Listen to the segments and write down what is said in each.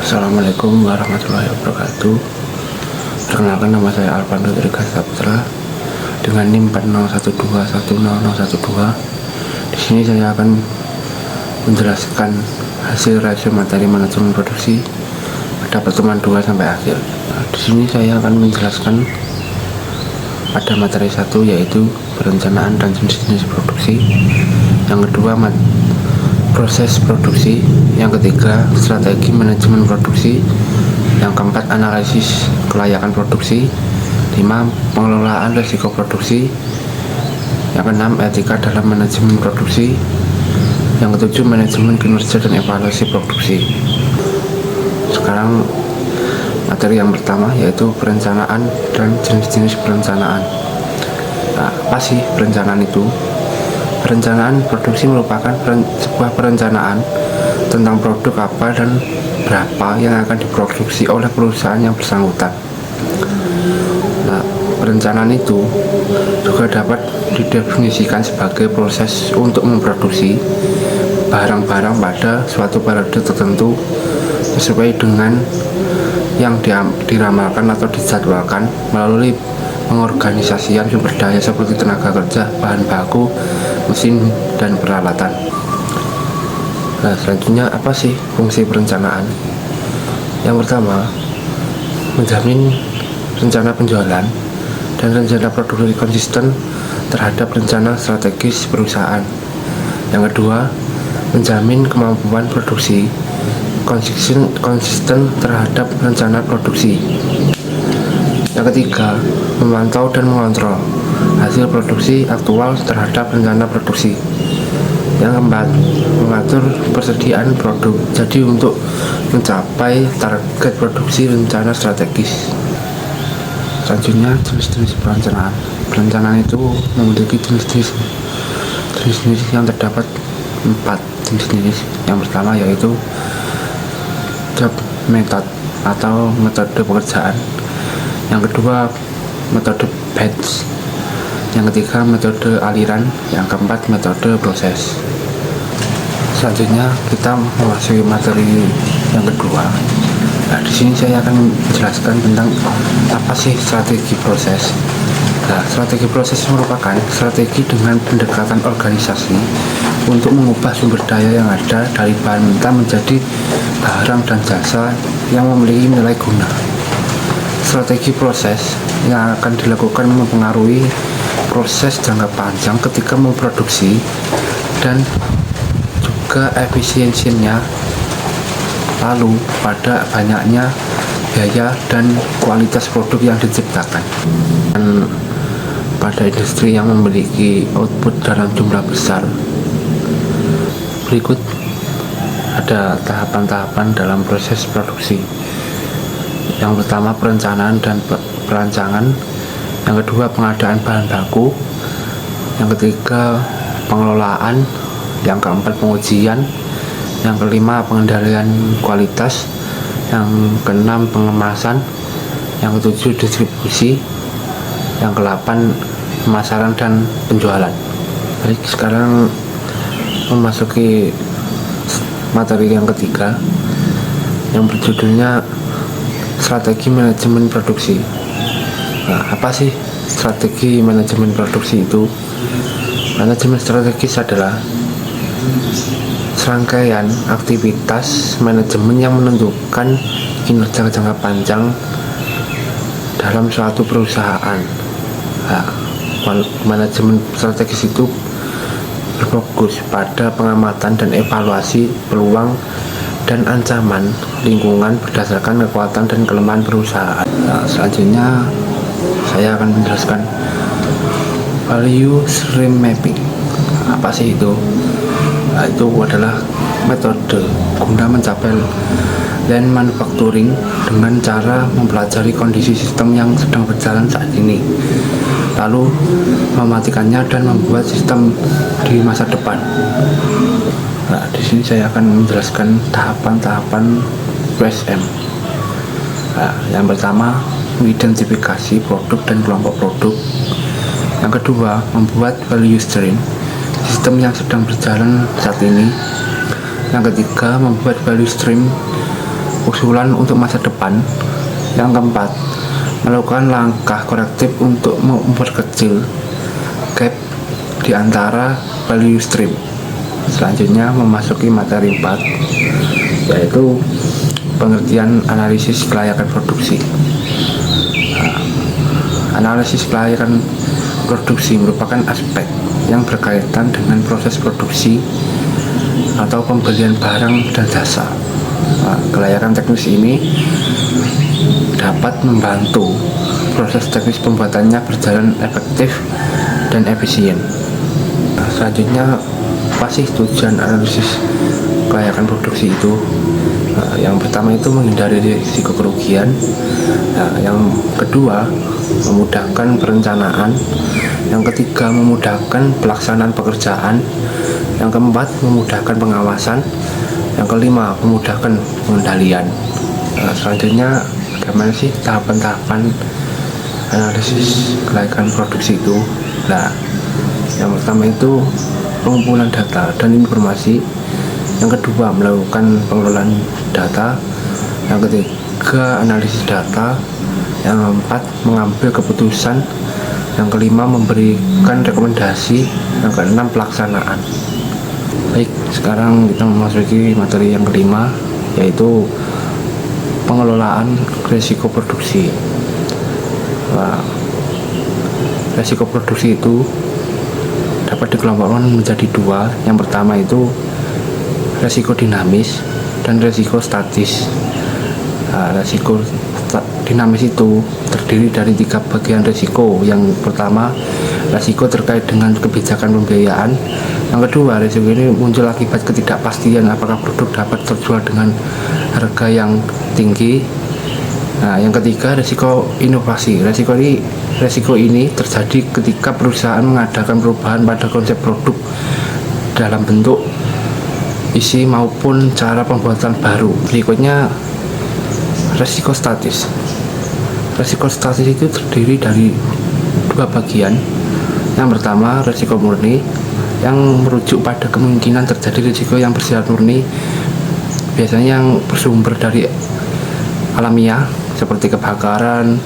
Assalamualaikum warahmatullahi wabarakatuh. Perkenalkan, nama saya Alvando Tirga Saputra dengan NIM 4012100012. Di sini saya akan menjelaskan hasil rasio materi manajemen produksi pada pertemuan 2 sampai akhir. Di sini saya akan menjelaskan pada materi 1, yaitu perencanaan dan jenis-jenis produksi. Yang kedua, proses produksi. Yang ketiga, strategi manajemen produksi. Yang keempat, analisis kelayakan produksi. 5, pengelolaan risiko produksi. Yang keenam, etika dalam manajemen produksi. Yang ketujuh, manajemen kinerja dan evaluasi produksi. Sekarang materi yang pertama, yaitu perencanaan dan jenis-jenis perencanaan. Nah, apa sih perencanaan itu? Perencanaan produksi merupakan sebuah perencanaan tentang produk apa dan berapa yang akan diproduksi oleh perusahaan yang bersangkutan. Nah, perencanaan itu juga dapat didefinisikan sebagai proses untuk memproduksi barang-barang pada suatu periode tertentu sesuai dengan yang diramalkan atau dijadwalkan melalui pengorganisasian sumber daya seperti tenaga kerja, bahan baku, mesin, dan peralatan. Nah, selanjutnya apa sih fungsi perencanaan? Yang pertama, menjamin rencana penjualan dan rencana produksi konsisten terhadap rencana strategis perusahaan. Yang kedua, menjamin kemampuan produksi konsisten terhadap rencana produksi. Yang ketiga, memantau dan mengontrol hasil produksi aktual terhadap rencana produksi. Yang keempat, mengatur persediaan produk. Jadi untuk mencapai target produksi rencana strategis. Selanjutnya, jenis-jenis perencanaan. Perencanaan itu memiliki jenis-jenis yang terdapat 4 jenis. Yang pertama yaitu job method atau metode pekerjaan. Yang kedua, metode batch. Yang ketiga, metode aliran. Yang keempat, metode proses. Selanjutnya kita memasuki materi yang kedua. Nah, di sini saya akan menjelaskan tentang apa sih strategi proses. Nah, strategi proses merupakan strategi dengan pendekatan organisasi untuk mengubah sumber daya yang ada dari bahan mentah menjadi barang dan jasa yang memiliki nilai guna. Strategi proses yang akan dilakukan mempengaruhi proses jangka panjang ketika memproduksi dan juga efisiensinya, lalu pada banyaknya biaya dan kualitas produk yang diciptakan. Dan pada industri yang memiliki output dalam jumlah besar, berikut ada tahapan-tahapan dalam proses produksi. Yang pertama, perencanaan dan perancangan. Yang kedua, pengadaan bahan baku. Yang ketiga, pengelolaan. Yang keempat, pengujian. Yang kelima, pengendalian kualitas. Yang keenam, pengemasan. Yang ketujuh, distribusi. Yang kedelapan, pemasaran dan penjualan. Baik, sekarang memasuki materi yang ketiga yang berjudulnya strategi manajemen produksi. Nah, apa sih strategi manajemen produksi itu? Manajemen strategis adalah serangkaian aktivitas manajemen yang menentukan kinerja jangka panjang dalam suatu perusahaan. Nah, manajemen strategis itu berfokus pada pengamatan dan evaluasi peluang dan ancaman lingkungan berdasarkan kekuatan dan kelemahan perusahaan. Nah, selanjutnya saya akan menjelaskan value stream mapping. Apa sih itu? Nah, itu adalah metode guna mencapai lean manufacturing dengan cara mempelajari kondisi sistem yang sedang berjalan saat ini, lalu mematikannya dan membuat sistem di masa depan. Nah, di sini saya akan menjelaskan tahapan-tahapan WSM. Nah, yang pertama, mengidentifikasi produk dan kelompok produk. Yang kedua, membuat value stream, sistem yang sedang berjalan saat ini. Yang ketiga, membuat value stream usulan untuk masa depan. Yang keempat, melakukan langkah korektif untuk memperkecil gap di antara value stream. Selanjutnya memasuki materi 4, yaitu pengertian analisis kelayakan produksi. Analisis kelayakan produksi merupakan aspek yang berkaitan dengan proses produksi atau pembelian barang dan jasa. Kelayakan teknis ini dapat membantu proses teknis pembuatannya berjalan efektif dan efisien. Selanjutnya, apa sih tujuan analisis kelayakan produksi itu? Yang pertama itu menghindari risiko kerugian. Yang kedua, memudahkan perencanaan. Yang ketiga, memudahkan pelaksanaan pekerjaan. Yang keempat, memudahkan pengawasan. Yang kelima, memudahkan pengendalian. Selanjutnya, bagaimana sih tahapan-tahapan analisis kelayakan produksi itu? Nah, yang pertama itu pengumpulan data dan informasi. Yang kedua, melakukan pengelolaan data. Yang ketiga, analisis data. Yang keempat, mengambil keputusan. Yang kelima, memberikan rekomendasi. Yang keenam, pelaksanaan. Baik, sekarang kita memasuki materi yang kelima, yaitu pengelolaan risiko produksi. Risiko produksi itu dapat dikelompokkan menjadi dua. Yang pertama itu risiko dinamis dan risiko statis. Risiko dinamis itu terdiri dari 3 bagian risiko. Yang pertama, risiko terkait dengan kebijakan pembiayaan. Yang kedua, risiko ini muncul akibat ketidakpastian apakah produk dapat terjual dengan harga yang tinggi. Yang ketiga, risiko inovasi. Risiko ini terjadi ketika perusahaan mengadakan perubahan pada konsep produk dalam bentuk, isi maupun cara pembuatan baru. Berikutnya, risiko statis. Risiko statis itu terdiri dari 2 bagian. Yang pertama, risiko murni, yang merujuk pada kemungkinan terjadi risiko yang bersifat murni, biasanya yang bersumber dari alamiah seperti kebakaran,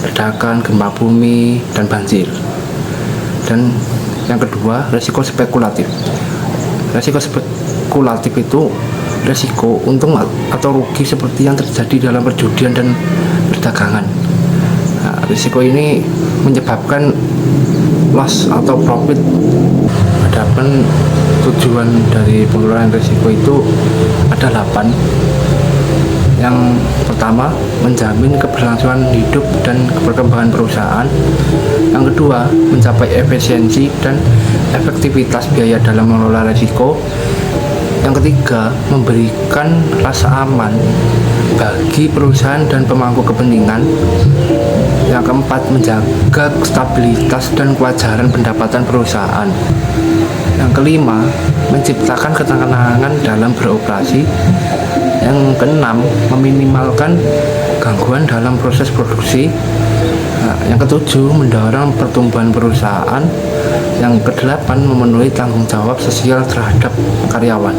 ledakan, gempa bumi, dan banjir. Dan yang kedua, risiko spekulatif. Risiko spekulatif itu risiko untung atau rugi seperti yang terjadi dalam perjudian dan perdagangan. Risiko ini menyebabkan loss atau profit. Adapun tujuan dari pengelolaan risiko itu ada 8. Yang pertama, menjamin keberlangsungan hidup dan perkembangan perusahaan. Yang kedua, mencapai efisiensi dan efektivitas biaya dalam mengelola risiko. Yang ketiga, memberikan rasa aman bagi perusahaan dan pemangku kepentingan. Yang keempat, menjaga stabilitas dan kewajaran pendapatan perusahaan. Yang kelima, menciptakan ketenangan dalam beroperasi. Yang keenam, meminimalkan gangguan dalam proses produksi. Yang ketujuh, mendorong pertumbuhan perusahaan. Yang kedelapan, memenuhi tanggung jawab sosial terhadap karyawan.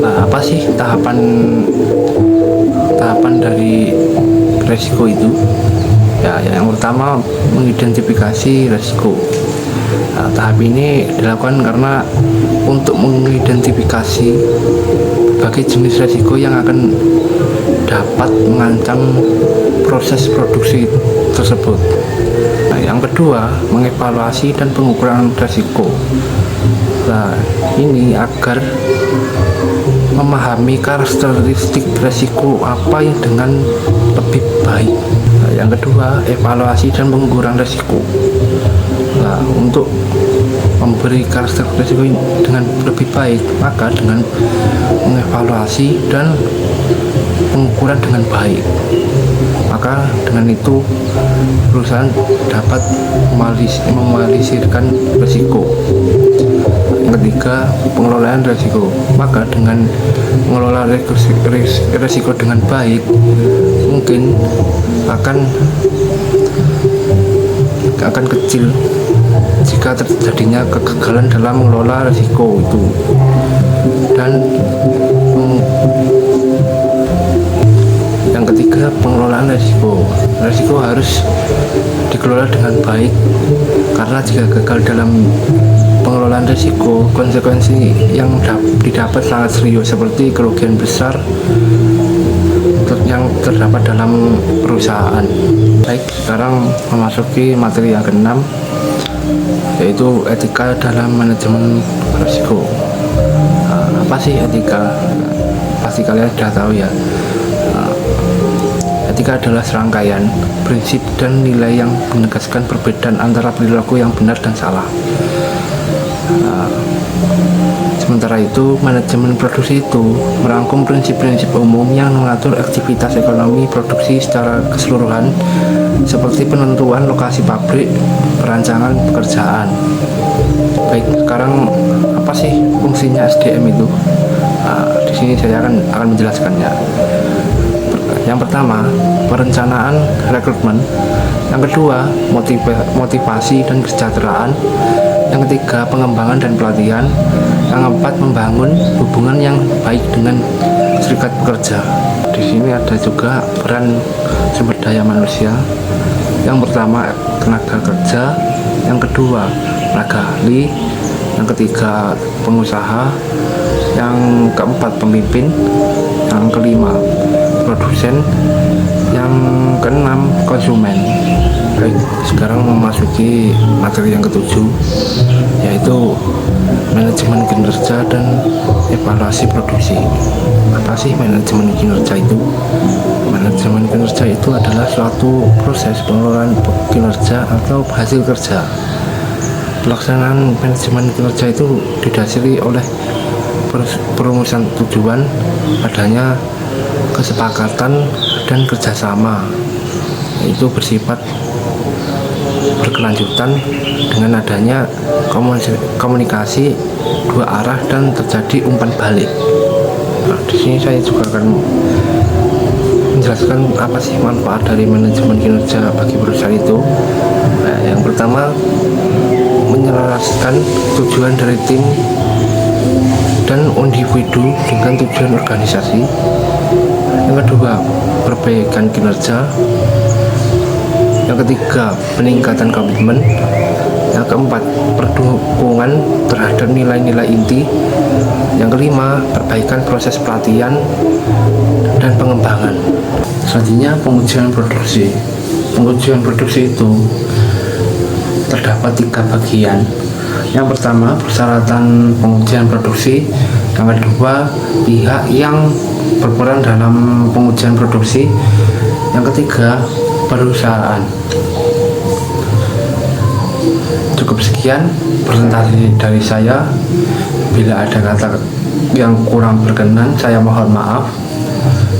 Apa sih tahapan dari risiko itu? Yang pertama, mengidentifikasi risiko. Tahap ini dilakukan karena untuk mengidentifikasi berbagai jenis risiko yang akan dapat mengancam proses produksi tersebut. Yang kedua, mengevaluasi dan pengukuran risiko. Ini agar memahami karakteristik risiko apa yang dengan lebih baik. Yang kedua, evaluasi dan pengukuran risiko. Untuk memberi karakteristik risiko dengan lebih baik, maka dengan mengevaluasi dan pengukuran dengan baik, maka dengan itu perusahaan dapat meminimalisirkan risiko. Yang ketiga, pengelolaan risiko. Maka dengan mengelola risiko dengan baik, mungkin akan kecil jika terjadinya kegagalan dalam mengelola risiko itu. Dan ketiga, pengelolaan risiko. Risiko harus dikelola dengan baik, karena jika gagal dalam pengelolaan risiko, konsekuensi yang didapat sangat serius, seperti kerugian besar yang terdapat dalam perusahaan. Baik, sekarang memasuki materi yang keenam, yaitu etika dalam manajemen risiko. Apa sih etika? Pasti kalian sudah tahu ya. Etika adalah serangkaian prinsip dan nilai yang menegaskan perbedaan antara perilaku yang benar dan salah. Sementara itu, manajemen produksi itu merangkum prinsip-prinsip umum yang mengatur aktivitas ekonomi produksi secara keseluruhan, seperti penentuan lokasi pabrik, perancangan pekerjaan. Baik, sekarang apa sih fungsinya SDM itu? Di sini saya akan menjelaskannya. Yang pertama, perencanaan rekrutmen. Yang kedua, motivasi dan kesejahteraan. Yang ketiga, pengembangan dan pelatihan. Yang keempat, membangun hubungan yang baik dengan serikat pekerja. Di sini ada juga peran sumber daya manusia. Yang pertama, tenaga kerja. Yang kedua, tenaga ahli. Yang ketiga, pengusaha. Yang keempat, pemimpin. Yang kelima, produsen. Yang keenam, konsumen. Baik, sekarang memasuki materi yang ketujuh, yaitu manajemen kinerja dan evaluasi produksi. Apa sih manajemen kinerja itu? Manajemen kinerja itu adalah suatu proses pengelolaan kinerja atau hasil kerja. Pelaksanaan manajemen kinerja itu didasari oleh perumusan tujuan, adanya kesepakatan dan kerjasama, itu bersifat berkelanjutan dengan adanya komunikasi dua arah dan terjadi umpan balik. Di sini saya juga akan menjelaskan apa sih manfaat dari manajemen kinerja bagi perusahaan itu. Yang pertama, menyelaraskan tujuan dari tim dan individu dengan tujuan organisasi. Yang kedua, perbaikan kinerja. Yang ketiga, peningkatan komitmen. Yang keempat, perdukungan terhadap nilai-nilai inti. Yang kelima, perbaikan proses pelatihan dan pengembangan. Selanjutnya, pengujian produksi. Pengujian produksi itu terdapat 3 bagian. Yang pertama, persyaratan pengujian produksi. Yang kedua, pihak yang berperan dalam pengujian produksi. Yang ketiga, perusahaan. Cukup sekian presentasi dari saya. Bila ada kata yang kurang berkenan, saya mohon maaf.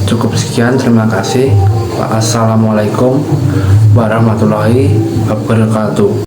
Cukup sekian, terima kasih. Wassalamualaikum warahmatullahi wabarakatuh.